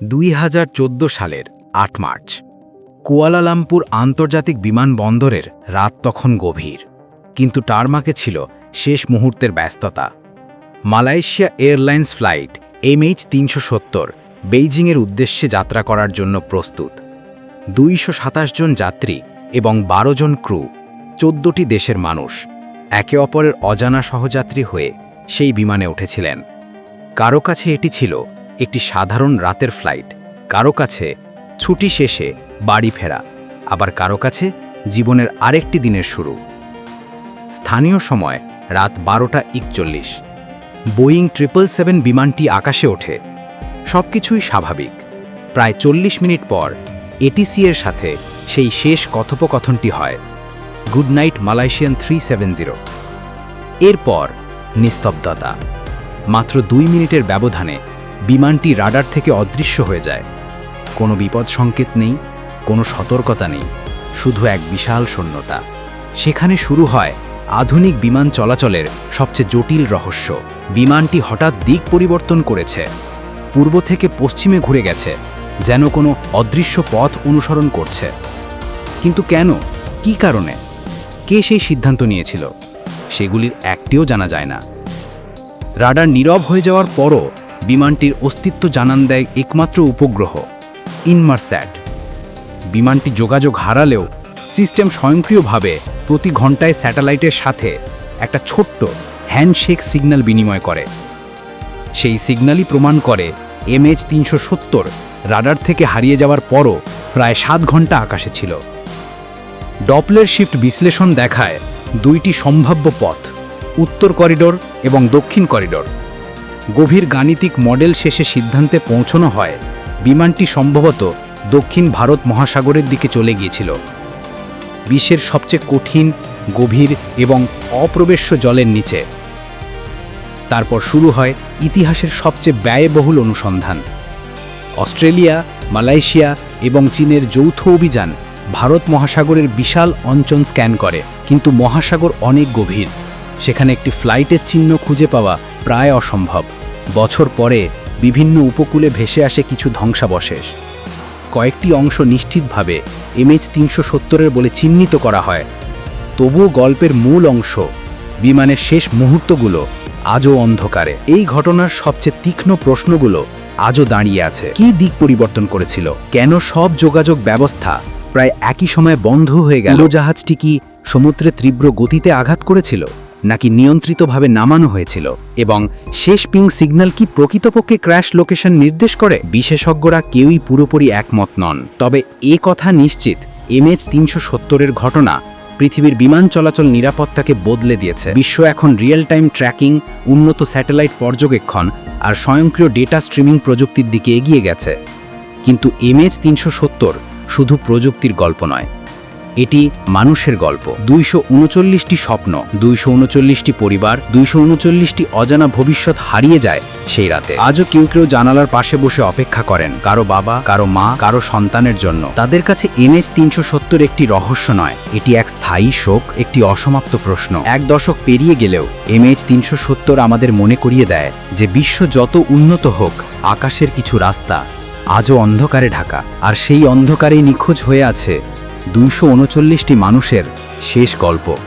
2014 সালের ৮ March Kuala Lumpur আন্তর্জাতিক বিমানবন্দরের রাত তখন গভীর, কিন্তু টারমাকে ছিল শেষ মুহূর্তের ব্যস্ততা। মালয়েশিয়া এয়ারলাইন্স ফ্লাইট MH370 বেইজিংয়ের উদ্দেশ্যে যাত্রা করার জন্য প্রস্তুত। 227 জন যাত্রী এবং 12 জন ক্রু, 14টি দেশের মানুষ একে অপরের অজানা সহযাত্রী হয়ে সেই বিমানে উঠেছিলেন। কারো কাছে এটি ছিল একটি সাধারণ রাতের ফ্লাইট, কারো কাছে ছুটি শেষে বাড়ি ফেরা, আবার কারো কাছে জীবনের আরেকটি দিনের শুরু। স্থানীয় সময় রাত 12:41। বোয়িং 777 বিমানটি আকাশে ওঠে। সবকিছুই স্বাভাবিক। প্রায় 40 মিনিট পর ATC এর সাথে সেই শেষ কথোপকথনটি হয়, গুড নাইট মালয়েশিয়ান 370। এরপর নিস্তব্ধতা। মাত্র 2 মিনিটের ব্যবধানে বিমানটি রাডার থেকে অদৃশ্য হয়ে যায়। কোনো বিপদ সংকেত নেই, কোনো সতর্কতা নেই, শুধু এক বিশাল শূন্যতা। সেখানে শুরু হয় আধুনিক বিমান চলাচলের সবচেয়ে জটিল রহস্য। বিমানটি হঠাৎ দিক পরিবর্তন করেছে, পূর্ব থেকে পশ্চিমে ঘুরে গেছে, যেন কোনো অদৃশ্য পথ অনুসরণ করছে। কিন্তু কেন, কী কারণে, কে সেই সিদ্ধান্ত নিয়েছিল, সেগুলির একটিও জানা যায় না। রাডার নীরব হয়ে যাওয়ার পরও বিমানটির অস্তিত্ব জানান দেয় একমাত্র উপগ্রহ ইনমারস্যাট। বিমানটি যোগাযোগ হারালেও সিস্টেম স্বয়ংক্রিয়ভাবে প্রতি ঘন্টায় স্যাটেলাইটের সাথে একটা ছোট্ট হ্যান্ডশেক সিগন্যাল বিনিময় করে। সেই সিগন্যালই প্রমাণ করে MH370 রাডার থেকে হারিয়ে যাওয়ার পরও প্রায় 7 ঘন্টা আকাশে ছিল। ডপলার শিফট বিশ্লেষণ দেখায় 2টি সম্ভাব্য পথ, উত্তর করিডোর এবং দক্ষিণ করিডোর। গভীর গাণিতিক মডেল শেষে সিদ্ধান্তে পৌঁছানো হয় বিমানটি সম্ভবত দক্ষিণ ভারত মহাসাগরের দিকে চলে গিয়েছিল, বিশ্বের সবচেয়ে কঠিন, গভীর এবং অপ্রবেশ্য জলের নিচে। তারপর শুরু হয় ইতিহাসের সবচেয়ে ব্যয়বহুল অনুসন্ধান। অস্ট্রেলিয়া, মালয়েশিয়া এবং চীনের যৌথ অভিযান ভারত মহাসাগরের বিশাল অঞ্চল স্ক্যান করে, কিন্তু মহাসাগর অনেক গভীর। সেখানে একটি ফ্লাইটের চিহ্ন খুঁজে পাওয়া প্রায় অসম্ভব। বছর পরে বিভিন্ন উপকূলে ভেসে আসে কিছু ধ্বংসাবশেষ। কয়েকটি অংশ নিশ্চিতভাবে MH370 বলে চিহ্নিত করা হয়। তবুও গল্পের মূল অংশ, বিমানের শেষ মুহূর্তগুলো, আজও অন্ধকারে। এই ঘটনার সবচেয়ে তীক্ষ্ণ প্রশ্নগুলো আজও দাঁড়িয়ে আছে। কী দিক পরিবর্তন করেছিল, কেন সব যোগাযোগ ব্যবস্থা প্রায় একই সময়ে বন্ধ হয়ে গেল? জাহাজটি কি সমুদ্রে তীব্র গতিতে আঘাত করেছিল, নাকি নিয়ন্ত্রিতভাবে নামানো হয়েছিল? এবং শেষ পিং সিগন্যাল কি প্রকৃতপক্ষে ক্র্যাশ লোকেশন নির্দেশ করে? বিশেষজ্ঞরা কেউই পুরোপুরি একমত নন। তবে এ কথা নিশ্চিত, MH370 ঘটনা পৃথিবীর বিমান চলাচল নিরাপত্তাকে বদলে দিয়েছে। বিশ্ব এখন রিয়েল টাইম ট্র্যাকিং, উন্নত স্যাটেলাইট পর্যবেক্ষণ আর স্বয়ংক্রিয় ডেটা স্ট্রিমিং প্রযুক্তির দিকে এগিয়ে গেছে। কিন্তু MH370 শুধু প্রযুক্তির গল্প নয়, এটি মানুষের গল্প। 239টি স্বপ্ন, 239টি পরিবার, 239টি অজানা ভবিষ্যৎ হারিয়ে যায় সেই রাতে। আজও কেউ কেউ জানালার পাশে বসে অপেক্ষা করেন, কারো বাবা, কারো মা, কারো সন্তানের জন্য। তাদের কাছে MH370 একটি রহস্য নয়, এটি এক স্থায়ী শোক, একটি অসমাপ্ত প্রশ্ন। 1 দশক পেরিয়ে গেলেও MH370 আমাদের মনে করিয়ে দেয় যে বিশ্ব যত উন্নত হোক, আকাশের কিছু রাস্তা আজও অন্ধকারে ঢাকা। আর সেই অন্ধকারেই নিখোঁজ হয়ে আছে 239টি মানুষের শেষ গল্প।